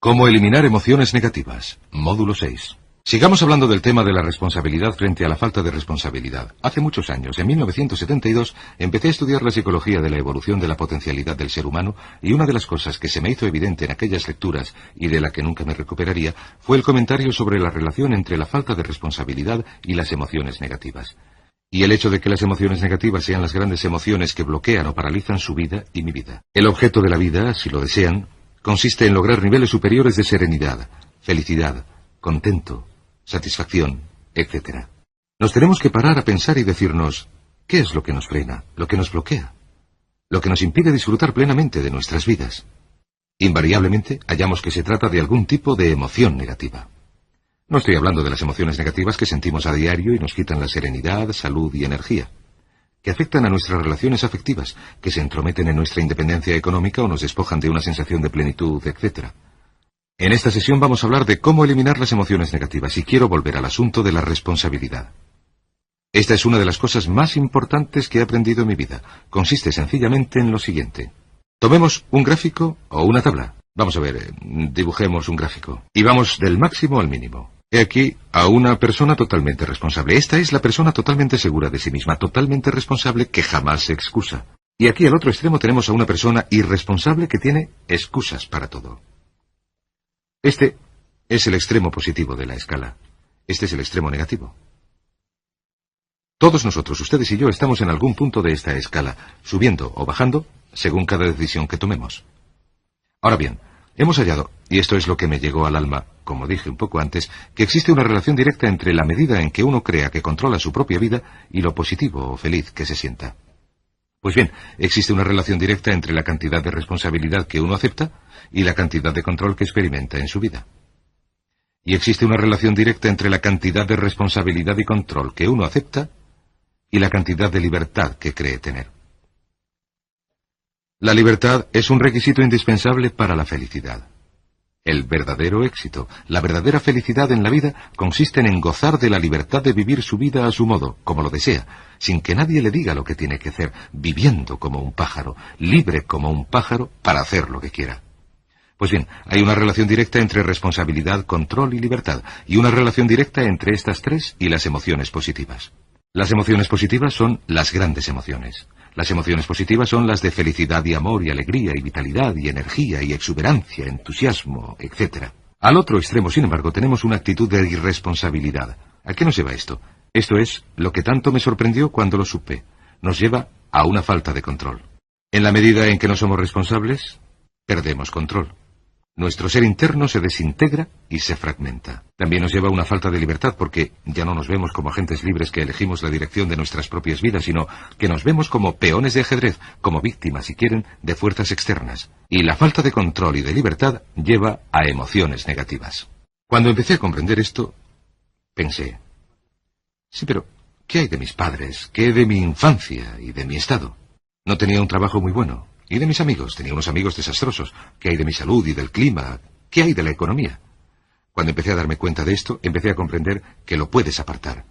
Cómo eliminar emociones negativas. Módulo 6. Sigamos hablando del tema de la responsabilidad frente a la falta de responsabilidad. Hace muchos años, en 1972, empecé a estudiar la psicología de la evolución de la potencialidad del ser humano, y una de las cosas que se me hizo evidente en aquellas lecturas, y de la que nunca me recuperaría, fue el comentario sobre la relación entre la falta de responsabilidad y las emociones negativas. Y el hecho de que las emociones negativas sean las grandes emociones que bloquean o paralizan su vida y mi vida. El objeto de la vida, si lo desean, consiste en lograr niveles superiores de serenidad, felicidad, contento, satisfacción, etc. Nos tenemos que parar a pensar y decirnos, ¿qué es lo que nos frena, lo que nos bloquea? Lo que nos impide disfrutar plenamente de nuestras vidas. Invariablemente hallamos que se trata de algún tipo de emoción negativa. No estoy hablando de las emociones negativas que sentimos a diario y nos quitan la serenidad, salud y energía, que afectan a nuestras relaciones afectivas, que se entrometen en nuestra independencia económica o nos despojan de una sensación de plenitud, etc. En esta sesión vamos a hablar de cómo eliminar las emociones negativas y quiero volver al asunto de la responsabilidad. Esta es una de las cosas más importantes que he aprendido en mi vida. Consiste sencillamente en lo siguiente. Tomemos un gráfico o una tabla. Vamos a ver, dibujemos un gráfico. Y vamos del máximo al mínimo. He aquí a una persona totalmente responsable. Esta es la persona totalmente segura de sí misma, totalmente responsable, que jamás se excusa. Y aquí al otro extremo tenemos a una persona irresponsable que tiene excusas para todo. Este es el extremo positivo de la escala. Este es el extremo negativo. Todos nosotros, ustedes y yo, estamos en algún punto de esta escala, subiendo o bajando, según cada decisión que tomemos. Ahora bien, hemos hallado, y esto es lo que me llegó al alma, como dije un poco antes, que existe una relación directa entre la medida en que uno crea que controla su propia vida y lo positivo o feliz que se sienta. Pues bien, existe una relación directa entre la cantidad de responsabilidad que uno acepta y la cantidad de control que experimenta en su vida. Y existe una relación directa entre la cantidad de responsabilidad y control que uno acepta y la cantidad de libertad que cree tener. La libertad es un requisito indispensable para la felicidad. El verdadero éxito, la verdadera felicidad en la vida, consisten en gozar de la libertad de vivir su vida a su modo, como lo desea, sin que nadie le diga lo que tiene que hacer, viviendo como un pájaro, libre como un pájaro para hacer lo que quiera. Pues bien, hay una relación directa entre responsabilidad, control y libertad, y una relación directa entre estas tres y las emociones positivas. Las emociones positivas son las grandes emociones. Las emociones positivas son las de felicidad y amor y alegría y vitalidad y energía y exuberancia, entusiasmo, etc. Al otro extremo, sin embargo, tenemos una actitud de irresponsabilidad. ¿A qué nos lleva esto? Esto es lo que tanto me sorprendió cuando lo supe. Nos lleva a una falta de control. En la medida en que no somos responsables, perdemos control. Nuestro ser interno se desintegra y se fragmenta. También nos lleva a una falta de libertad porque ya no nos vemos como agentes libres que elegimos la dirección de nuestras propias vidas, sino que nos vemos como peones de ajedrez, como víctimas, si quieren, de fuerzas externas. Y la falta de control y de libertad lleva a emociones negativas. Cuando empecé a comprender esto, pensé, sí, pero ¿qué hay de mis padres? ¿Qué hay de mi infancia y de mi estado? No tenía un trabajo muy bueno. ¿Y de mis amigos? Tenía unos amigos desastrosos. ¿Qué hay de mi salud y del clima? ¿Qué hay de la economía? Cuando empecé a darme cuenta de esto, empecé a comprender que lo puedes apartar.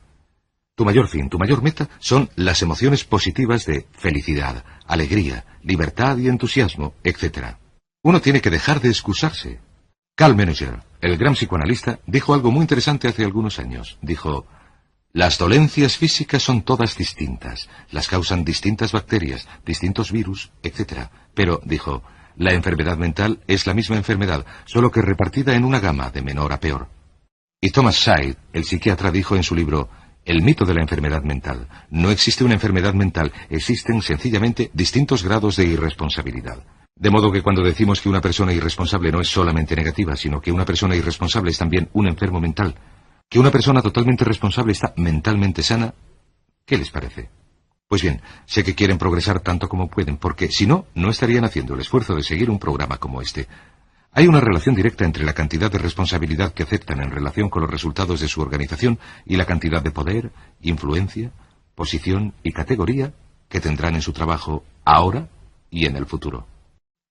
Tu mayor fin, tu mayor meta son las emociones positivas de felicidad, alegría, libertad y entusiasmo, etc. Uno tiene que dejar de excusarse. Carl Menninger, el gran psicoanalista, dijo algo muy interesante hace algunos años. Dijo: las dolencias físicas son todas distintas, las causan distintas bacterias, distintos virus, etc. Pero, dijo, la enfermedad mental es la misma enfermedad, solo que repartida en una gama de menor a peor. Y Thomas Side, el psiquiatra, dijo en su libro El mito de la enfermedad mental: no existe una enfermedad mental, existen sencillamente distintos grados de irresponsabilidad. De modo que cuando decimos que una persona irresponsable no es solamente negativa, sino que una persona irresponsable es también un enfermo mental, que una persona totalmente responsable está mentalmente sana, ¿qué les parece? Pues bien, sé que quieren progresar tanto como pueden, porque si no, no estarían haciendo el esfuerzo de seguir un programa como este. Hay una relación directa entre la cantidad de responsabilidad que aceptan en relación con los resultados de su organización y la cantidad de poder, influencia, posición y categoría que tendrán en su trabajo ahora y en el futuro.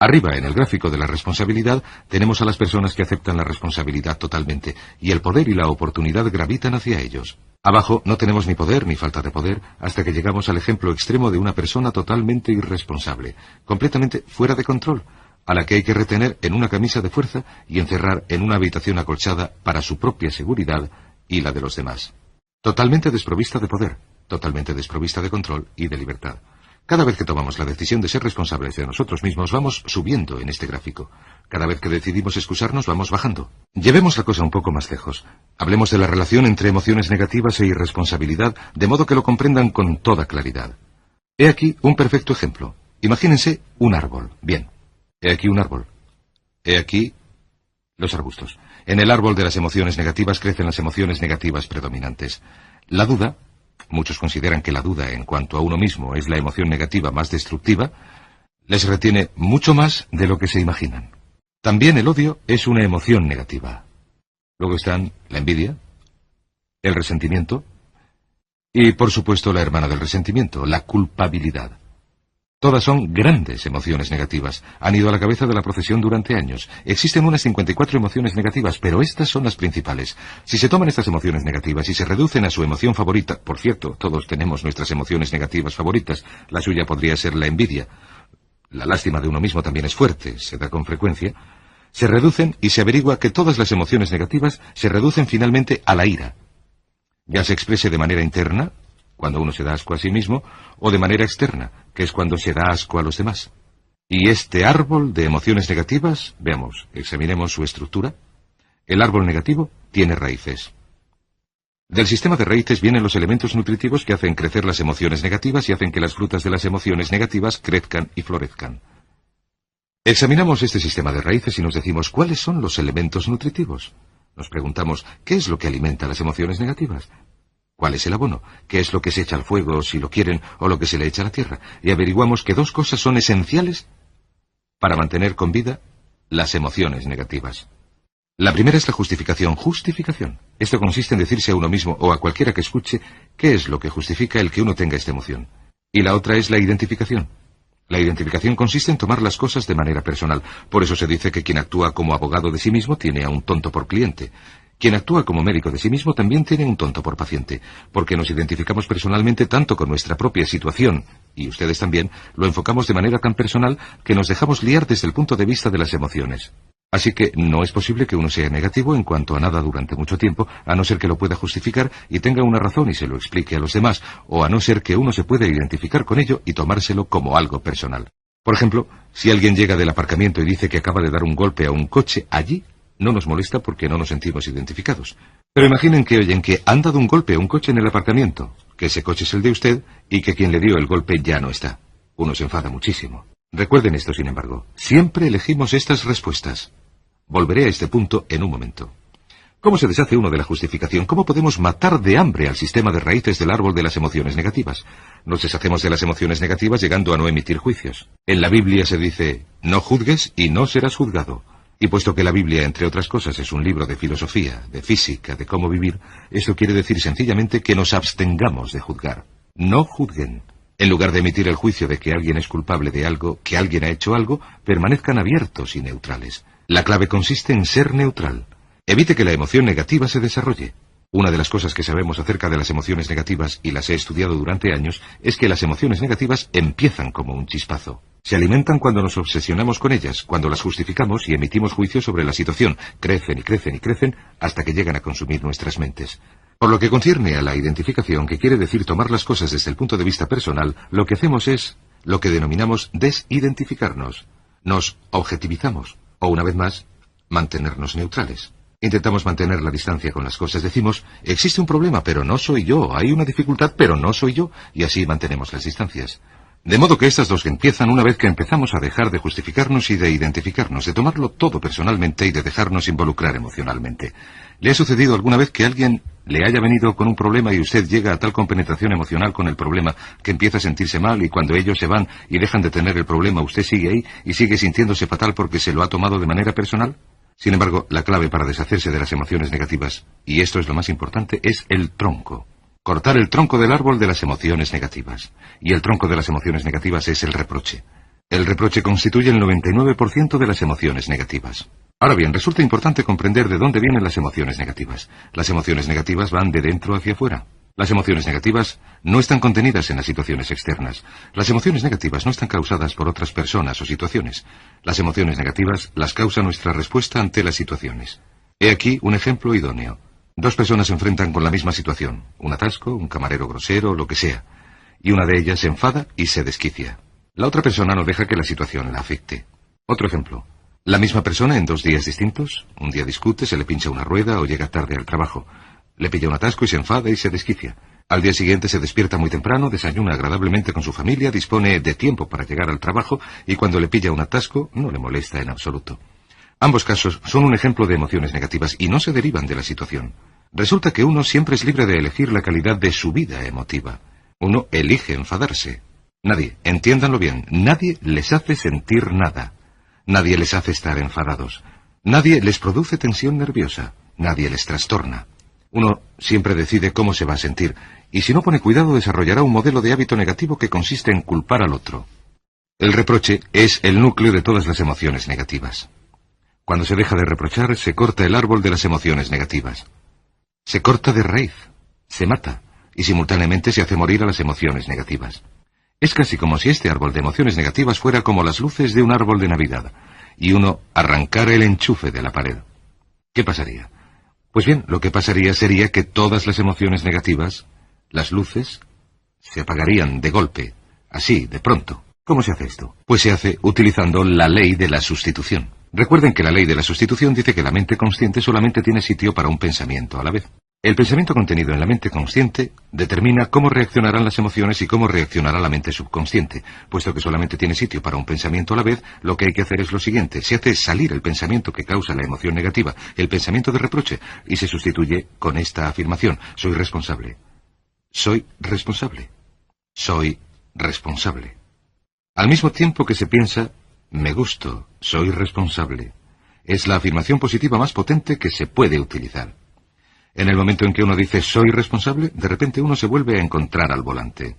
Arriba, en el gráfico de la responsabilidad, tenemos a las personas que aceptan la responsabilidad totalmente, y el poder y la oportunidad gravitan hacia ellos. Abajo no tenemos ni poder ni falta de poder, hasta que llegamos al ejemplo extremo de una persona totalmente irresponsable, completamente fuera de control, a la que hay que retener en una camisa de fuerza y encerrar en una habitación acolchada para su propia seguridad y la de los demás. Totalmente desprovista de poder, totalmente desprovista de control y de libertad. Cada vez que tomamos la decisión de ser responsables de nosotros mismos, vamos subiendo en este gráfico. Cada vez que decidimos excusarnos, vamos bajando. Llevemos la cosa un poco más lejos. Hablemos de la relación entre emociones negativas e irresponsabilidad, de modo que lo comprendan con toda claridad. He aquí un perfecto ejemplo. Imagínense un árbol. Bien. He aquí un árbol. He aquí los arbustos. En el árbol de las emociones negativas crecen las emociones negativas predominantes. La duda, muchos consideran que la duda en cuanto a uno mismo es la emoción negativa más destructiva, les retiene mucho más de lo que se imaginan. También el odio es una emoción negativa. Luego están la envidia, el resentimiento y, por supuesto, la hermana del resentimiento, la culpabilidad. Todas son grandes emociones negativas. Han ido a la cabeza de la procesión durante años. Existen unas 54 emociones negativas, pero estas son las principales. Si se toman estas emociones negativas y se reducen a su emoción favorita, por cierto, todos tenemos nuestras emociones negativas favoritas, la suya podría ser la envidia. La lástima de uno mismo también es fuerte, se da con frecuencia. Se reducen y se averigua que todas las emociones negativas se reducen finalmente a la ira. Ya se exprese de manera interna, cuando uno se da asco a sí mismo, o de manera externa, que es cuando se da asco a los demás. Y este árbol de emociones negativas, veamos, examinemos su estructura. El árbol negativo tiene raíces. Del sistema de raíces vienen los elementos nutritivos que hacen crecer las emociones negativas y hacen que las frutas de las emociones negativas crezcan y florezcan. Examinamos este sistema de raíces y nos decimos, ¿cuáles son los elementos nutritivos? Nos preguntamos, ¿qué es lo que alimenta las emociones negativas? ¿Cuál es el abono? ¿Qué es lo que se echa al fuego, si lo quieren, o lo que se le echa a la tierra? Y averiguamos que dos cosas son esenciales para mantener con vida las emociones negativas. La primera es la justificación. Justificación. Esto consiste en decirse a uno mismo o a cualquiera que escuche qué es lo que justifica el que uno tenga esta emoción. Y la otra es la identificación. La identificación consiste en tomar las cosas de manera personal. Por eso se dice que quien actúa como abogado de sí mismo tiene a un tonto por cliente. Quien actúa como médico de sí mismo también tiene un tonto por paciente, porque nos identificamos personalmente tanto con nuestra propia situación, y ustedes también, lo enfocamos de manera tan personal que nos dejamos liar desde el punto de vista de las emociones. Así que no es posible que uno sea negativo en cuanto a nada durante mucho tiempo, a no ser que lo pueda justificar y tenga una razón y se lo explique a los demás, o a no ser que uno se pueda identificar con ello y tomárselo como algo personal. Por ejemplo, si alguien llega del aparcamiento y dice que acaba de dar un golpe a un coche allí, no nos molesta porque no nos sentimos identificados. Pero imaginen que oyen que han dado un golpe a un coche en el aparcamiento, que ese coche es el de usted y que quien le dio el golpe ya no está. Uno se enfada muchísimo. Recuerden esto, sin embargo. Siempre elegimos estas respuestas. Volveré a este punto en un momento. ¿Cómo se deshace uno de la justificación? ¿Cómo podemos matar de hambre al sistema de raíces del árbol de las emociones negativas? Nos deshacemos de las emociones negativas llegando a no emitir juicios. En la Biblia se dice, no juzgues y no serás juzgado. Y puesto que la Biblia, entre otras cosas, es un libro de filosofía, de física, de cómo vivir, esto quiere decir sencillamente que nos abstengamos de juzgar. No juzguen. En lugar de emitir el juicio de que alguien es culpable de algo, que alguien ha hecho algo, permanezcan abiertos y neutrales. La clave consiste en ser neutral. Evite que la emoción negativa se desarrolle. Una de las cosas que sabemos acerca de las emociones negativas, y las he estudiado durante años, es que las emociones negativas empiezan como un chispazo. Se alimentan cuando nos obsesionamos con ellas, cuando las justificamos y emitimos juicios sobre la situación. Crecen y crecen y crecen hasta que llegan a consumir nuestras mentes. Por lo que concierne a la identificación, que quiere decir tomar las cosas desde el punto de vista personal, lo que hacemos es lo que denominamos desidentificarnos. Nos objetivizamos, o una vez más, mantenernos neutrales. Intentamos mantener la distancia con las cosas. Decimos, existe un problema, pero no soy yo. Hay una dificultad, pero no soy yo. Y así mantenemos las distancias. De modo que estas dos empiezan una vez que empezamos a dejar de justificarnos y de identificarnos, de tomarlo todo personalmente y de dejarnos involucrar emocionalmente. ¿Le ha sucedido alguna vez que alguien le haya venido con un problema y usted llega a tal compenetración emocional con el problema que empieza a sentirse mal y cuando ellos se van y dejan de tener el problema, usted sigue ahí y sigue sintiéndose fatal porque se lo ha tomado de manera personal? Sin embargo, la clave para deshacerse de las emociones negativas, y esto es lo más importante, es el tronco. Cortar el tronco del árbol de las emociones negativas. Y el tronco de las emociones negativas es el reproche. El reproche constituye el 99% de las emociones negativas. Ahora bien, resulta importante comprender de dónde vienen las emociones negativas. Las emociones negativas van de dentro hacia afuera. Las emociones negativas no están contenidas en las situaciones externas. Las emociones negativas no están causadas por otras personas o situaciones. Las emociones negativas las causa nuestra respuesta ante las situaciones. He aquí un ejemplo idóneo. Dos personas se enfrentan con la misma situación, un atasco, un camarero grosero, lo que sea, y una de ellas se enfada y se desquicia. La otra persona no deja que la situación la afecte. Otro ejemplo. La misma persona en 2 días distintos. Un día discute, se le pincha una rueda o llega tarde al trabajo. Le pilla un atasco y se enfada y se desquicia. Al día siguiente se despierta muy temprano, desayuna agradablemente con su familia, dispone de tiempo para llegar al trabajo y cuando le pilla un atasco no le molesta en absoluto. Ambos casos son un ejemplo de emociones negativas y no se derivan de la situación. Resulta que uno siempre es libre de elegir la calidad de su vida emotiva. Uno elige enfadarse. Nadie, entiéndanlo bien, nadie les hace sentir nada. Nadie les hace estar enfadados. Nadie les produce tensión nerviosa. Nadie les trastorna. Uno siempre decide cómo se va a sentir, y si no pone cuidado desarrollará un modelo de hábito negativo que consiste en culpar al otro. El reproche es el núcleo de todas las emociones negativas. Cuando se deja de reprochar, se corta el árbol de las emociones negativas. Se corta de raíz, se mata, y simultáneamente se hace morir a las emociones negativas. Es casi como si este árbol de emociones negativas fuera como las luces de un árbol de Navidad, y uno arrancara el enchufe de la pared. ¿Qué pasaría? Pues bien, lo que pasaría sería que todas las emociones negativas, las luces, se apagarían de golpe, así, de pronto. ¿Cómo se hace esto? Pues se hace utilizando la ley de la sustitución. Recuerden que la ley de la sustitución dice que la mente consciente solamente tiene sitio para un pensamiento a la vez. El pensamiento contenido en la mente consciente determina cómo reaccionarán las emociones y cómo reaccionará la mente subconsciente. Puesto que solamente tiene sitio para un pensamiento a la vez, lo que hay que hacer es lo siguiente. Se hace salir el pensamiento que causa la emoción negativa, el pensamiento de reproche, y se sustituye con esta afirmación. Soy responsable. Soy responsable. Soy responsable. Al mismo tiempo que se piensa, me gusto, soy responsable. Es la afirmación positiva más potente que se puede utilizar. En el momento en que uno dice soy responsable, de repente uno se vuelve a encontrar al volante.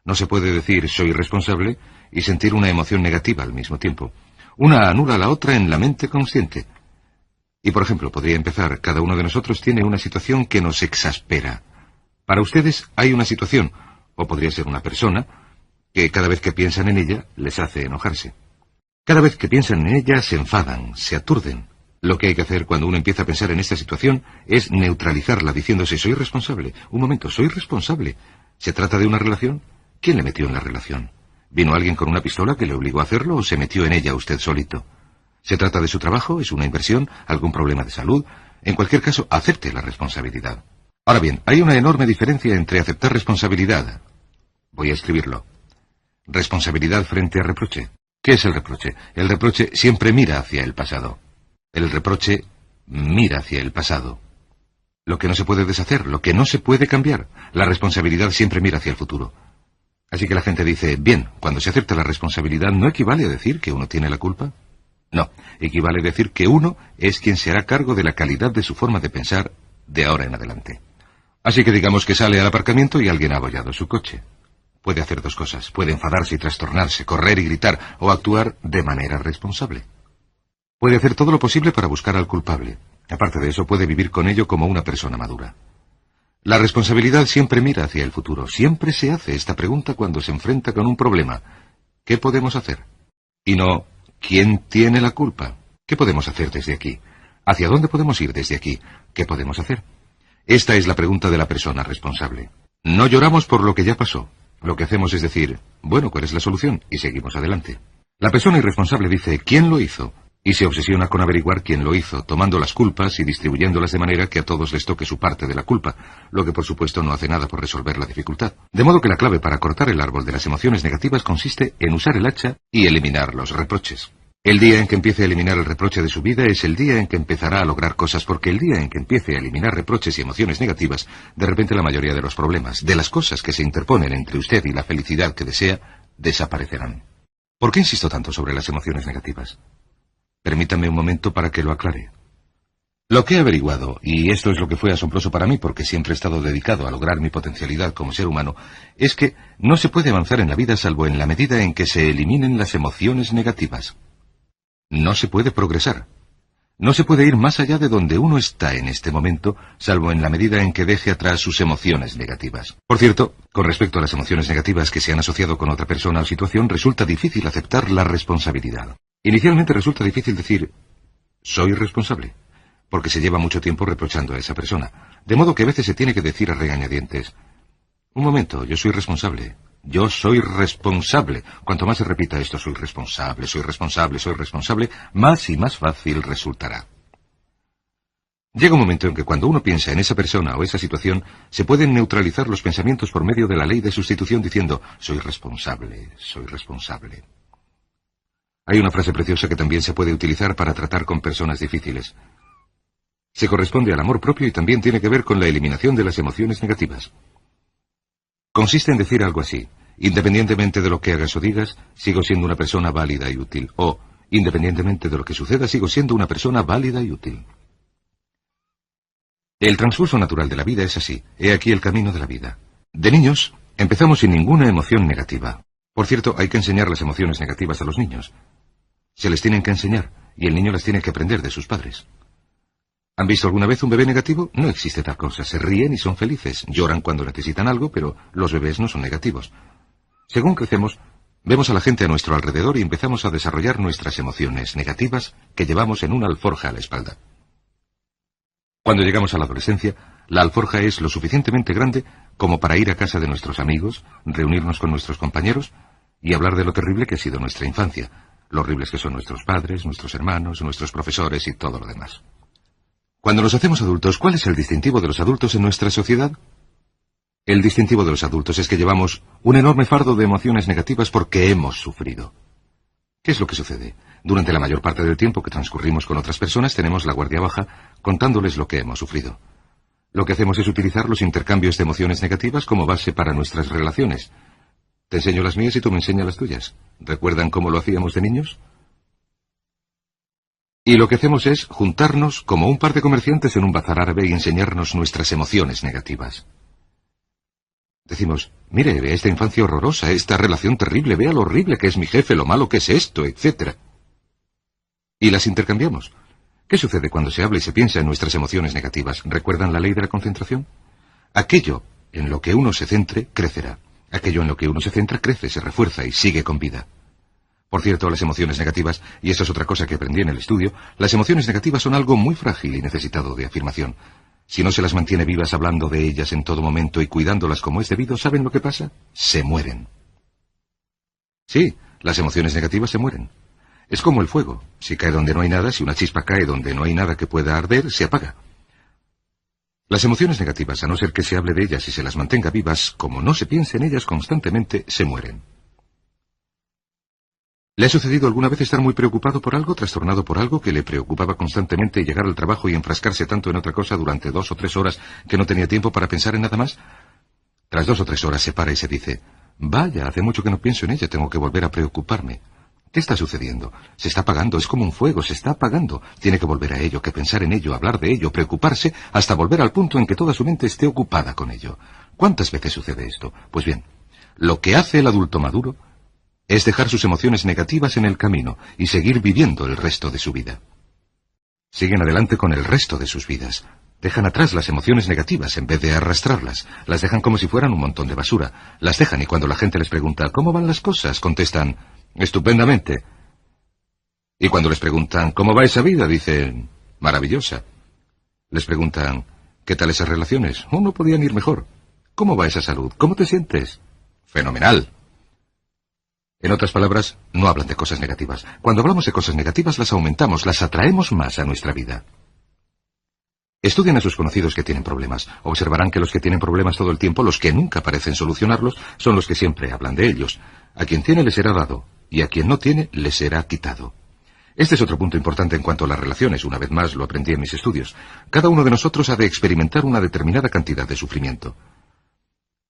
No se puede decir soy responsable y sentir una emoción negativa al mismo tiempo. Una anula a la otra en la mente consciente. Y por ejemplo, podría empezar, cada uno de nosotros tiene una situación que nos exaspera. Para ustedes hay una situación, o podría ser una persona, que cada vez que piensan en ella les hace enojarse. Cada vez que piensan en ella se enfadan, se aturden. Lo que hay que hacer cuando uno empieza a pensar en esta situación es neutralizarla diciéndose soy responsable. Un momento, soy responsable. ¿Se trata de una relación? ¿Quién le metió en la relación? ¿Vino alguien con una pistola que le obligó a hacerlo o se metió en ella usted solito? ¿Se trata de su trabajo? ¿Es una inversión? ¿Algún problema de salud? En cualquier caso, acepte la responsabilidad. Ahora bien, hay una enorme diferencia entre aceptar responsabilidad. Voy a escribirlo. Responsabilidad frente a reproche. ¿Qué es el reproche? El reproche siempre mira hacia el pasado. El reproche mira hacia el pasado. Lo que no se puede deshacer, lo que no se puede cambiar. La responsabilidad siempre mira hacia el futuro. Así que la gente dice, bien, cuando se acepta la responsabilidad, ¿no equivale a decir que uno tiene la culpa? No, equivale a decir que uno es quien se hará cargo de la calidad de su forma de pensar de ahora en adelante. Así que digamos que sale al aparcamiento y alguien ha abollado su coche. Puede hacer dos cosas, puede enfadarse y trastornarse, correr y gritar, o actuar de manera responsable. Puede hacer todo lo posible para buscar al culpable. Aparte de eso, puede vivir con ello como una persona madura. La responsabilidad siempre mira hacia el futuro. Siempre se hace esta pregunta cuando se enfrenta con un problema. ¿Qué podemos hacer? Y no, ¿quién tiene la culpa? ¿Qué podemos hacer desde aquí? ¿Hacia dónde podemos ir desde aquí? ¿Qué podemos hacer? Esta es la pregunta de la persona responsable. No lloramos por lo que ya pasó. Lo que hacemos es decir, bueno, ¿cuál es la solución? Y seguimos adelante. La persona irresponsable dice, ¿quién lo hizo? Y se obsesiona con averiguar quién lo hizo, tomando las culpas y distribuyéndolas de manera que a todos les toque su parte de la culpa, lo que por supuesto no hace nada por resolver la dificultad. De modo que la clave para cortar el árbol de las emociones negativas consiste en usar el hacha y eliminar los reproches. El día en que empiece a eliminar el reproche de su vida es el día en que empezará a lograr cosas, porque el día en que empiece a eliminar reproches y emociones negativas, de repente la mayoría de los problemas, de las cosas que se interponen entre usted y la felicidad que desea, desaparecerán. ¿Por qué insisto tanto sobre las emociones negativas? Permítame un momento para que lo aclare. Lo que he averiguado, y esto es lo que fue asombroso para mí porque siempre he estado dedicado a lograr mi potencialidad como ser humano, es que no se puede avanzar en la vida salvo en la medida en que se eliminen las emociones negativas. No se puede progresar. No se puede ir más allá de donde uno está en este momento, salvo en la medida en que deje atrás sus emociones negativas. Por cierto, con respecto a las emociones negativas que se han asociado con otra persona o situación, resulta difícil aceptar la responsabilidad. Inicialmente resulta difícil decir, soy responsable, porque se lleva mucho tiempo reprochando a esa persona, de modo que a veces se tiene que decir a regañadientes, un momento, yo soy responsable. Yo soy responsable. Cuanto más se repita esto, soy responsable, soy responsable, soy responsable, más y más fácil resultará. Llega un momento en que cuando uno piensa en esa persona o esa situación, se pueden neutralizar los pensamientos por medio de la ley de sustitución diciendo, soy responsable, soy responsable. Hay una frase preciosa que también se puede utilizar para tratar con personas difíciles. Se corresponde al amor propio y también tiene que ver con la eliminación de las emociones negativas. Consiste en decir algo así, independientemente de lo que hagas o digas, sigo siendo una persona válida y útil, o, independientemente de lo que suceda, sigo siendo una persona válida y útil. El transcurso natural de la vida es así, he aquí el camino de la vida. De niños, empezamos sin ninguna emoción negativa. Por cierto, hay que enseñar las emociones negativas a los niños. Se les tienen que enseñar, y el niño las tiene que aprender de sus padres. ¿Han visto alguna vez un bebé negativo? No existe tal cosa. Se ríen y son felices. Lloran cuando necesitan algo, pero los bebés no son negativos. Según crecemos, vemos a la gente a nuestro alrededor y empezamos a desarrollar nuestras emociones negativas que llevamos en una alforja a la espalda. Cuando llegamos a la adolescencia, la alforja es lo suficientemente grande como para ir a casa de nuestros amigos, reunirnos con nuestros compañeros y hablar de lo terrible que ha sido nuestra infancia, lo horribles que son nuestros padres, nuestros hermanos, nuestros profesores y todo lo demás. Cuando nos hacemos adultos, ¿cuál es el distintivo de los adultos en nuestra sociedad? El distintivo de los adultos es que llevamos un enorme fardo de emociones negativas porque hemos sufrido. ¿Qué es lo que sucede? Durante la mayor parte del tiempo que transcurrimos con otras personas tenemos la guardia baja contándoles lo que hemos sufrido. Lo que hacemos es utilizar los intercambios de emociones negativas como base para nuestras relaciones. Te enseño las mías y tú me enseñas las tuyas. ¿Recuerdan cómo lo hacíamos de niños? Y lo que hacemos es juntarnos como un par de comerciantes en un bazar árabe y enseñarnos nuestras emociones negativas. Decimos, mire, vea esta infancia horrorosa, esta relación terrible, vea lo horrible que es mi jefe, lo malo que es esto, etc. Y las intercambiamos. ¿Qué sucede cuando se habla y se piensa en nuestras emociones negativas? ¿Recuerdan la ley de la concentración? Aquello en lo que uno se centre, crecerá. Aquello en lo que uno se centra, crece, se refuerza y sigue con vida. Por cierto, las emociones negativas, y esto es otra cosa que aprendí en el estudio, las emociones negativas son algo muy frágil y necesitado de afirmación. Si no se las mantiene vivas hablando de ellas en todo momento y cuidándolas como es debido, ¿saben lo que pasa? Se mueren. Sí, las emociones negativas se mueren. Es como el fuego. Si cae donde no hay nada, si una chispa cae donde no hay nada que pueda arder, se apaga. Las emociones negativas, a no ser que se hable de ellas y se las mantenga vivas, como no se piense en ellas constantemente, se mueren. ¿Le ha sucedido alguna vez estar muy preocupado por algo, trastornado por algo que le preocupaba constantemente y llegar al trabajo y enfrascarse tanto en otra cosa durante 2 o 3 horas que no tenía tiempo para pensar en nada más? Tras 2 o 3 horas se para y se dice, vaya, hace mucho que no pienso en ella, tengo que volver a preocuparme. ¿Qué está sucediendo? Se está apagando, es como un fuego, se está apagando. Tiene que volver a ello, que pensar en ello, hablar de ello, preocuparse, hasta volver al punto en que toda su mente esté ocupada con ello. ¿Cuántas veces sucede esto? Pues bien, lo que hace el adulto maduro es dejar sus emociones negativas en el camino y seguir viviendo el resto de su vida. Siguen adelante con el resto de sus vidas. Dejan atrás las emociones negativas en vez de arrastrarlas. Las dejan como si fueran un montón de basura. Las dejan y cuando la gente les pregunta ¿cómo van las cosas?, contestan estupendamente. Y cuando les preguntan ¿cómo va esa vida?, dicen maravillosa. Les preguntan ¿qué tal esas relaciones? Oh, no podían ir mejor. ¿Cómo va esa salud? ¿Cómo te sientes? Fenomenal. En otras palabras, no hablan de cosas negativas. Cuando hablamos de cosas negativas, las aumentamos, las atraemos más a nuestra vida. Estudien a sus conocidos que tienen problemas. Observarán que los que tienen problemas todo el tiempo, los que nunca parecen solucionarlos, son los que siempre hablan de ellos. A quien tiene le será dado, y a quien no tiene le será quitado. Este es otro punto importante en cuanto a las relaciones. Una vez más, lo aprendí en mis estudios. Cada uno de nosotros ha de experimentar una determinada cantidad de sufrimiento.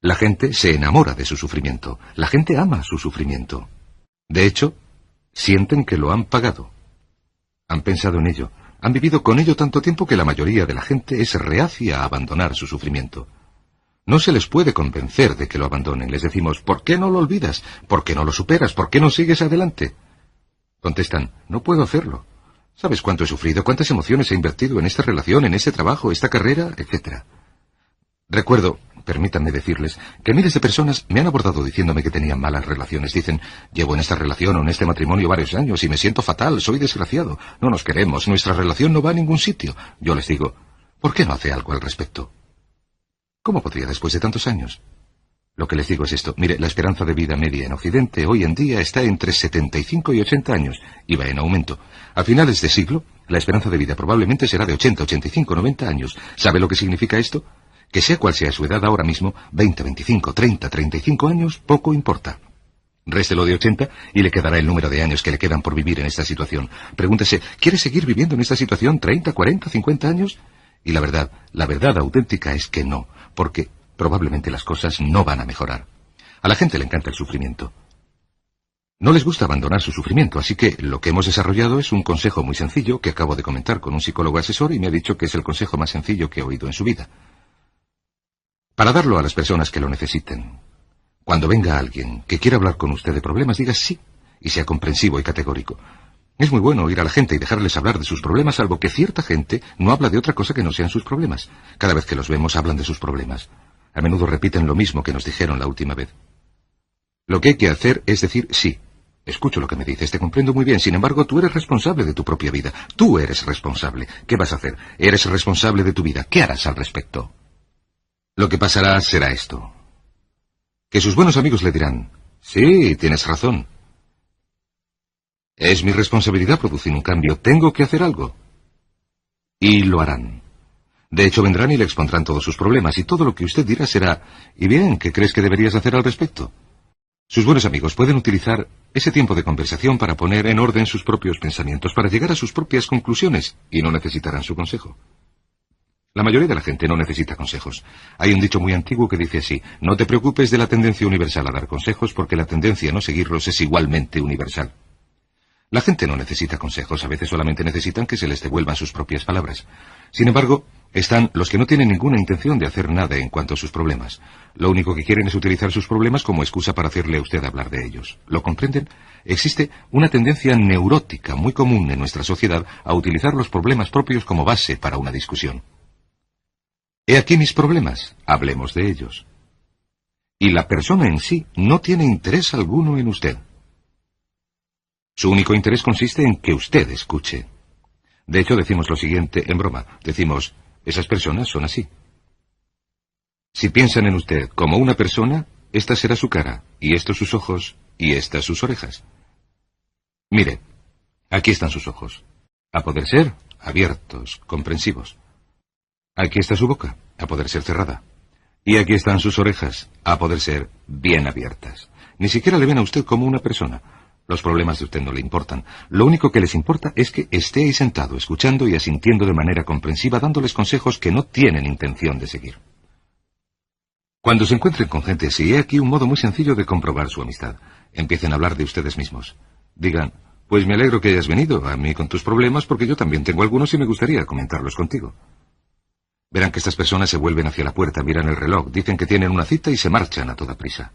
La gente se enamora de su sufrimiento. La gente ama su sufrimiento. De hecho, sienten que lo han pagado. Han pensado en ello. Han vivido con ello tanto tiempo que la mayoría de la gente es reacia a abandonar su sufrimiento. No se les puede convencer de que lo abandonen. Les decimos, ¿por qué no lo olvidas? ¿Por qué no lo superas? ¿Por qué no sigues adelante? Contestan, no puedo hacerlo. ¿Sabes cuánto he sufrido, cuántas emociones he invertido en esta relación, en este trabajo, esta carrera, etcétera? Recuerdo, permítanme decirles, que miles de personas me han abordado diciéndome que tenían malas relaciones. Dicen, llevo en esta relación o en este matrimonio varios años y me siento fatal, soy desgraciado, no nos queremos, nuestra relación no va a ningún sitio. Yo les digo, ¿por qué no hace algo al respecto? ¿Cómo podría después de tantos años? Lo que les digo es esto. Mire, la esperanza de vida media en Occidente hoy en día está entre 75 y 80 años, y va en aumento. A finales de siglo, la esperanza de vida probablemente será de 80, 85, 90 años. ¿Sabe lo que significa esto? Que sea cual sea su edad ahora mismo, 20, 25, 30, 35 años, poco importa. Réstelo de 80 y le quedará el número de años que le quedan por vivir en esta situación. Pregúntese, ¿quiere seguir viviendo en esta situación 30, 40, 50 años? Y la verdad auténtica es que no, porque probablemente las cosas no van a mejorar. A la gente le encanta el sufrimiento. No les gusta abandonar su sufrimiento, así que lo que hemos desarrollado es un consejo muy sencillo que acabo de comentar con un psicólogo asesor y me ha dicho que es el consejo más sencillo que he oído en su vida. Para darlo a las personas que lo necesiten. Cuando venga alguien que quiera hablar con usted de problemas, diga sí, y sea comprensivo y categórico. Es muy bueno oír a la gente y dejarles hablar de sus problemas, salvo que cierta gente no habla de otra cosa que no sean sus problemas. Cada vez que los vemos hablan de sus problemas. A menudo repiten lo mismo que nos dijeron la última vez. Lo que hay que hacer es decir sí. Escucho lo que me dices, te comprendo muy bien. Sin embargo, tú eres responsable de tu propia vida. Tú eres responsable. ¿Qué vas a hacer? Eres responsable de tu vida. ¿Qué harás al respecto? Lo que pasará será esto. Que sus buenos amigos le dirán, sí, tienes razón. Es mi responsabilidad producir un cambio. Tengo que hacer algo. Y lo harán. De hecho, vendrán y le expondrán todos sus problemas, y todo lo que usted dirá será, ¿y bien, qué crees que deberías hacer al respecto? Sus buenos amigos pueden utilizar ese tiempo de conversación para poner en orden sus propios pensamientos, para llegar a sus propias conclusiones, y no necesitarán su consejo. La mayoría de la gente no necesita consejos. Hay un dicho muy antiguo que dice así, no te preocupes de la tendencia universal a dar consejos, porque la tendencia a no seguirlos es igualmente universal. La gente no necesita consejos, a veces solamente necesitan que se les devuelvan sus propias palabras. Sin embargo, están los que no tienen ninguna intención de hacer nada en cuanto a sus problemas. Lo único que quieren es utilizar sus problemas como excusa para hacerle a usted hablar de ellos. ¿Lo comprenden? Existe una tendencia neurótica muy común en nuestra sociedad a utilizar los problemas propios como base para una discusión. He aquí mis problemas, hablemos de ellos. Y la persona en sí no tiene interés alguno en usted. Su único interés consiste en que usted escuche. De hecho, decimos lo siguiente en broma. Decimos, esas personas son así. Si piensan en usted como una persona, esta será su cara, y estos sus ojos, y estas sus orejas. Mire, aquí están sus ojos. A poder ser abiertos, comprensivos. Aquí está su boca, a poder ser cerrada. Y aquí están sus orejas, a poder ser bien abiertas. Ni siquiera le ven a usted como una persona. Los problemas de usted no le importan. Lo único que les importa es que esté ahí sentado, escuchando y asintiendo de manera comprensiva, dándoles consejos que no tienen intención de seguir. Cuando se encuentren con gente así, he aquí un modo muy sencillo de comprobar su amistad. Empiecen a hablar de ustedes mismos. Digan, pues me alegro que hayas venido a mí con tus problemas, porque yo también tengo algunos y me gustaría comentarlos contigo. Verán que estas personas se vuelven hacia la puerta, miran el reloj, dicen que tienen una cita y se marchan a toda prisa.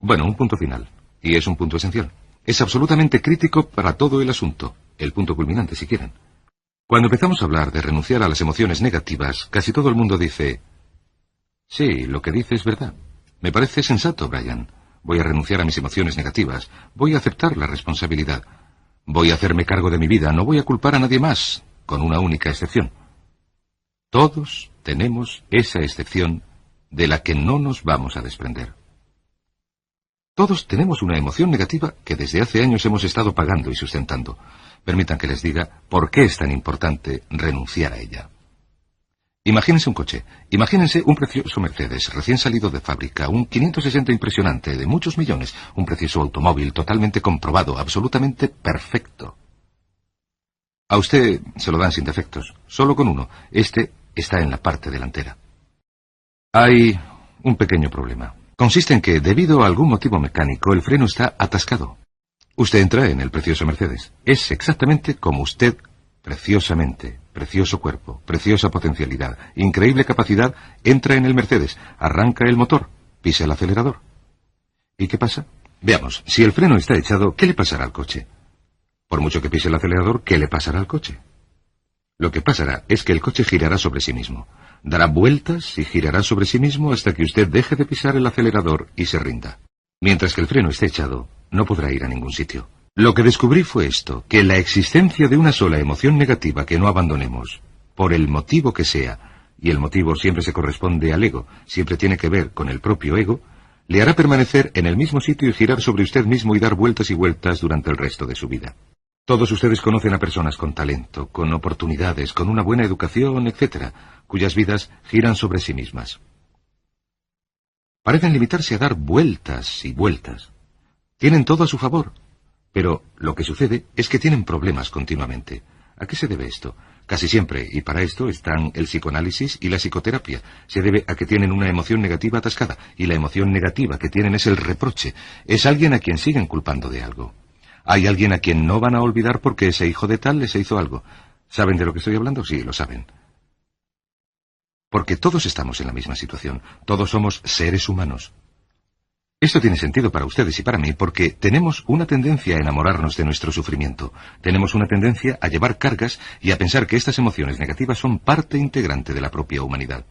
Bueno, un punto final. Y es un punto esencial. Es absolutamente crítico para todo el asunto. El punto culminante, si quieren. Cuando empezamos a hablar de renunciar a las emociones negativas, casi todo el mundo dice, sí, lo que dice es verdad. Me parece sensato, Brian. Voy a renunciar a mis emociones negativas. Voy a aceptar la responsabilidad. Voy a hacerme cargo de mi vida. No voy a culpar a nadie más, con una única excepción. Todos tenemos esa excepción de la que no nos vamos a desprender. Todos tenemos una emoción negativa que desde hace años hemos estado pagando y sustentando. Permitan que les diga por qué es tan importante renunciar a ella. Imagínense un coche. Imagínense un precioso Mercedes recién salido de fábrica, un 560 impresionante de muchos millones, un precioso automóvil totalmente comprobado, absolutamente perfecto. A usted se lo dan sin defectos, solo con uno. Este está en la parte delantera. Hay un pequeño problema. Consiste en que, debido a algún motivo mecánico, el freno está atascado. Usted entra en el precioso Mercedes. Es exactamente como usted, preciosamente, precioso cuerpo, preciosa potencialidad, increíble capacidad, entra en el Mercedes, arranca el motor, pisa el acelerador. ¿Y qué pasa? Veamos, si el freno está echado, ¿qué le pasará al coche? Por mucho que pise el acelerador, ¿qué le pasará al coche? Lo que pasará es que el coche girará sobre sí mismo. Dará vueltas y girará sobre sí mismo hasta que usted deje de pisar el acelerador y se rinda. Mientras que el freno esté echado, no podrá ir a ningún sitio. Lo que descubrí fue esto, que la existencia de una sola emoción negativa que no abandonemos, por el motivo que sea, y el motivo siempre se corresponde al ego, siempre tiene que ver con el propio ego, le hará permanecer en el mismo sitio y girar sobre usted mismo y dar vueltas y vueltas durante el resto de su vida. Todos ustedes conocen a personas con talento, con oportunidades, con una buena educación, etc., cuyas vidas giran sobre sí mismas. Parecen limitarse a dar vueltas y vueltas. Tienen todo a su favor, pero lo que sucede es que tienen problemas continuamente. ¿A qué se debe esto? Casi siempre, y para esto están el psicoanálisis y la psicoterapia, se debe a que tienen una emoción negativa atascada, y la emoción negativa que tienen es el reproche. Es alguien a quien siguen culpando de algo. Hay alguien a quien no van a olvidar porque ese hijo de tal les hizo algo. ¿Saben de lo que estoy hablando? Sí, lo saben. Porque todos estamos en la misma situación. Todos somos seres humanos. Esto tiene sentido para ustedes y para mí porque tenemos una tendencia a enamorarnos de nuestro sufrimiento. Tenemos una tendencia a llevar cargas y a pensar que estas emociones negativas son parte integrante de la propia humanidad.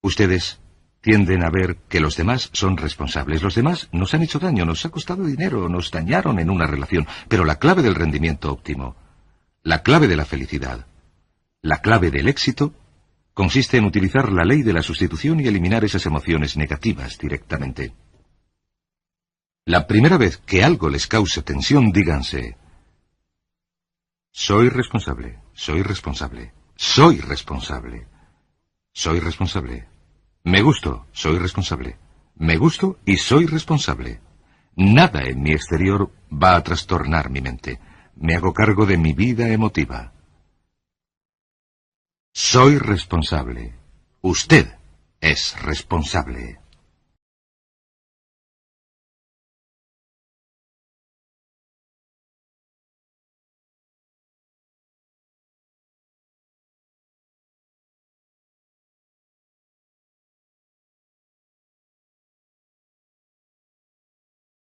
Ustedes tienden a ver que los demás son responsables. Los demás nos han hecho daño, nos ha costado dinero, nos dañaron en una relación. Pero la clave del rendimiento óptimo, la clave de la felicidad, la clave del éxito, consiste en utilizar la ley de la sustitución y eliminar esas emociones negativas directamente. La primera vez que algo les cause tensión, díganse: soy responsable, soy responsable, soy responsable, soy responsable. Me gusto, soy responsable. Me gusto y soy responsable. Nada en mi exterior va a trastornar mi mente. Me hago cargo de mi vida emotiva. Soy responsable. Usted es responsable.